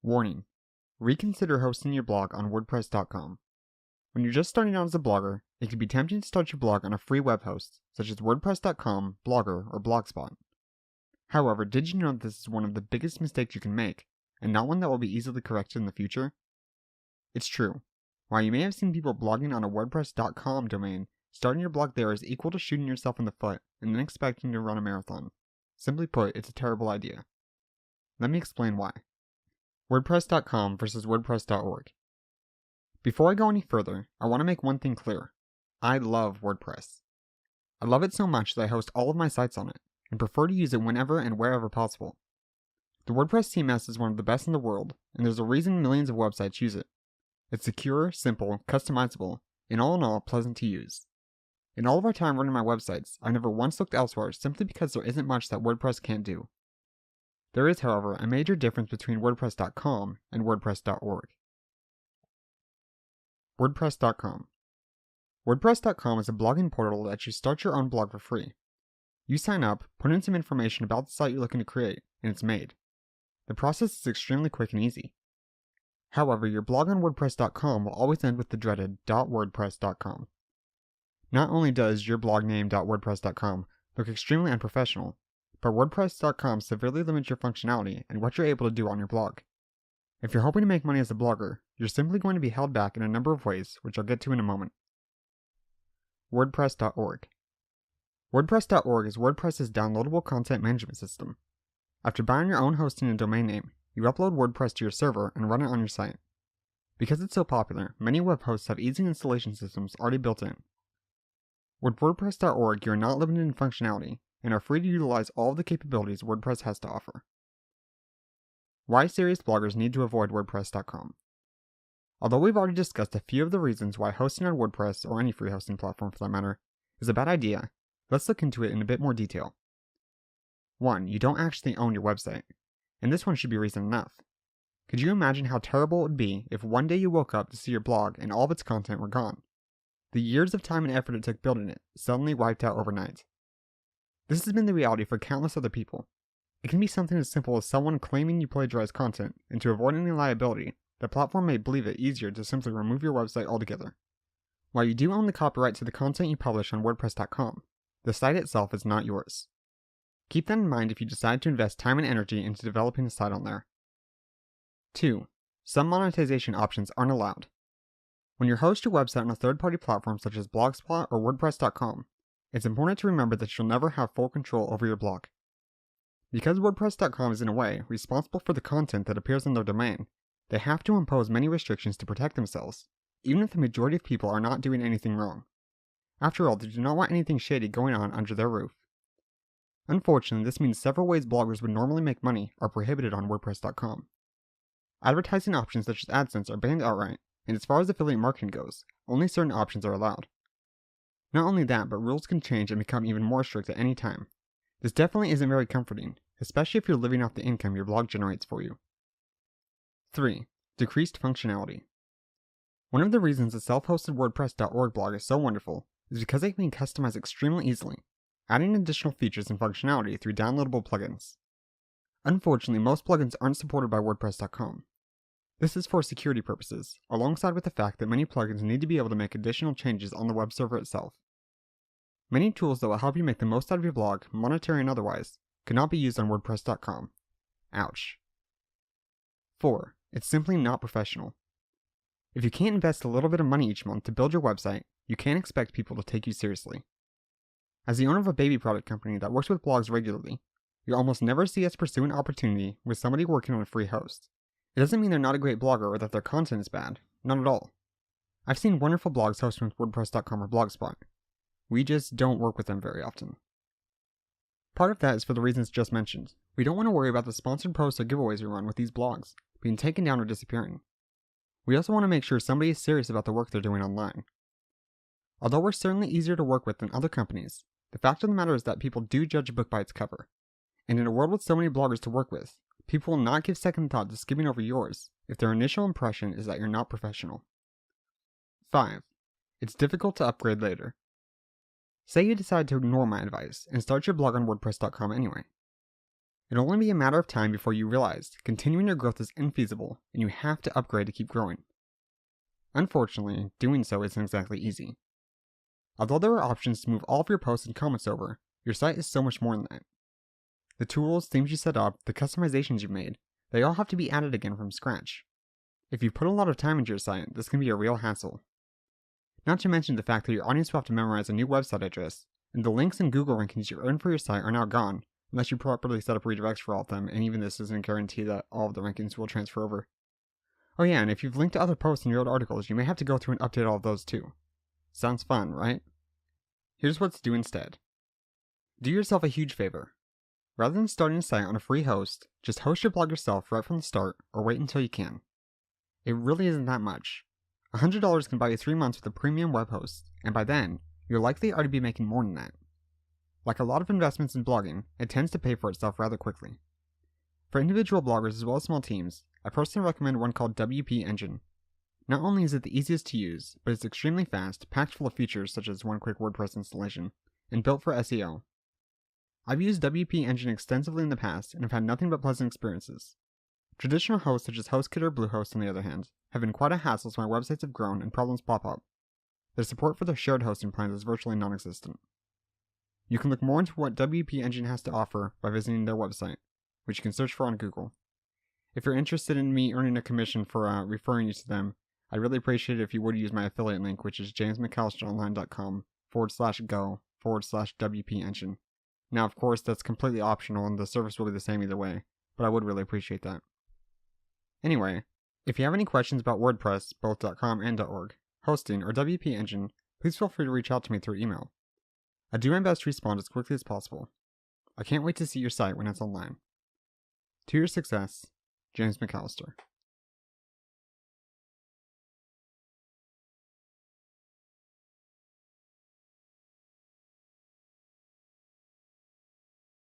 Warning: reconsider hosting your blog on WordPress.com. When you're just starting out as a blogger, it can be tempting to start your blog on a free web host, such as WordPress.com, Blogger, or Blogspot. However, did you know that this is one of the biggest mistakes you can make, and not one that will be easily corrected in the future? It's true. While you may have seen people blogging on a WordPress.com domain, starting your blog there is equal to shooting yourself in the foot and then expecting to run a marathon. Simply put, it's a terrible idea. Let me explain why. WordPress.com versus WordPress.org. Before I go any further, I want to make one thing clear. I love WordPress. I love it so much that I host all of my sites on it, and prefer to use it whenever and wherever possible. The WordPress CMS is one of the best in the world, and there's a reason millions of websites use it. It's secure, simple, customizable, and all in all, pleasant to use. In all of our time running my websites, I've never once looked elsewhere simply because there isn't much that WordPress can't do. There is, however, a major difference between WordPress.com and WordPress.org. WordPress.com. WordPress.com is a blogging portal that lets you start your own blog for free. You sign up, put in some information about the site you're looking to create, and it's made. The process is extremely quick and easy. However, your blog on WordPress.com will always end with the dreaded .wordpress.com. Not only does your blog name .wordpress.com look extremely unprofessional, but WordPress.com severely limits your functionality and what you're able to do on your blog. If you're hoping to make money as a blogger, you're simply going to be held back in a number of ways, which I'll get to in a moment. WordPress.org. WordPress.org is WordPress's downloadable content management system. After buying your own hosting and domain name, you upload WordPress to your server and run it on your site. Because it's so popular, many web hosts have easy installation systems already built in. With WordPress.org, you're not limited in functionality and are free to utilize all of the capabilities WordPress has to offer. Why serious bloggers need to avoid WordPress.com. Although we've already discussed a few of the reasons why hosting on WordPress, or any free hosting platform for that matter, is a bad idea, let's look into it in a bit more detail. 1. You don't actually own your website, and this one should be reason enough. Could you imagine how terrible it would be if one day you woke up to see your blog and all of its content were gone? The years of time and effort it took building it suddenly wiped out overnight. This has been the reality for countless other people. It can be something as simple as someone claiming you plagiarized content, and to avoid any liability, the platform may believe it easier to simply remove your website altogether. While you do own the copyright to the content you publish on WordPress.com, the site itself is not yours. Keep that in mind if you decide to invest time and energy into developing a site on there. 2. Some monetization options aren't allowed. When you host your website on a third-party platform such as Blogspot or WordPress.com, it's important to remember that you'll never have full control over your blog. Because WordPress.com is in a way responsible for the content that appears on their domain, they have to impose many restrictions to protect themselves, even if the majority of people are not doing anything wrong. After all, they do not want anything shady going on under their roof. Unfortunately, this means several ways bloggers would normally make money are prohibited on WordPress.com. Advertising options such as AdSense are banned outright, and as far as affiliate marketing goes, only certain options are allowed. Not only that, but rules can change and become even more strict at any time. This definitely isn't very comforting, especially if you're living off the income your blog generates for you. 3. Decreased functionality. One of the reasons the self-hosted WordPress.org blog is so wonderful is because it can be customized extremely easily, adding additional features and functionality through downloadable plugins. Unfortunately, most plugins aren't supported by WordPress.com. This is for security purposes, alongside with the fact that many plugins need to be able to make additional changes on the web server itself. Many tools that will help you make the most out of your blog, monetary and otherwise, cannot be used on WordPress.com. Ouch. 4. It's simply not professional. If you can't invest a little bit of money each month to build your website, you can't expect people to take you seriously. As the owner of a baby product company that works with blogs regularly, you'll almost never see us pursue an opportunity with somebody working on a free host. It doesn't mean they're not a great blogger or that their content is bad. Not at all. I've seen wonderful blogs hosted with WordPress.com or Blogspot. We just don't work with them very often. Part of that is for the reasons just mentioned. We don't want to worry about the sponsored posts or giveaways we run with these blogs being taken down or disappearing. We also want to make sure somebody is serious about the work they're doing online. Although we're certainly easier to work with than other companies, the fact of the matter is that people do judge a book by its cover. And in a world with so many bloggers to work with, people will not give second thought to skipping over yours if their initial impression is that you're not professional. 5. It's difficult to upgrade later. Say you decide to ignore my advice and start your blog on WordPress.com anyway. It'll only be a matter of time before you realize continuing your growth is infeasible and you have to upgrade to keep growing. Unfortunately, doing so isn't exactly easy. Although there are options to move all of your posts and comments over, your site is so much more than that. The tools, themes you set up, the customizations you've made, they all have to be added again from scratch. If you put a lot of time into your site, this can be a real hassle. Not to mention the fact that your audience will have to memorize a new website address, and the links and Google rankings you earned for your site are now gone, unless you properly set up redirects for all of them, and even this doesn't guarantee that all of the rankings will transfer over. Oh yeah, and if you've linked to other posts in your old articles, you may have to go through and update all of those too. Sounds fun, right? Here's what to do instead. Do yourself a huge favor. Rather than starting a site on a free host, just host your blog yourself right from the start, or wait until you can. It really isn't that much. $100 can buy you 3 months with a premium web host, and by then, you're likely already be making more than that. Like a lot of investments in blogging, it tends to pay for itself rather quickly. For individual bloggers as well as small teams, I personally recommend one called WP Engine. Not only is it the easiest to use, but it's extremely fast, packed full of features such as one quick WordPress installation, and built for SEO. I've used WP Engine extensively in the past and have had nothing but pleasant experiences. Traditional hosts such as HostKit or Bluehost, on the other hand, have been quite a hassle as my websites have grown and problems pop up. Their support for their shared hosting plans is virtually non-existent. You can look more into what WP Engine has to offer by visiting their website, which you can search for on Google. If you're interested in me earning a commission for referring you to them, I'd really appreciate it if you would use my affiliate link, which is jamesmccallisteronline.com/go/WP Engine. Now, of course, that's completely optional and the service will be the same either way, but I would really appreciate that. Anyway, if you have any questions about WordPress, both .com and .org, hosting, or WP Engine, please feel free to reach out to me through email. I do my best to respond as quickly as possible. I can't wait to see your site when it's online. To your success, James McAllister.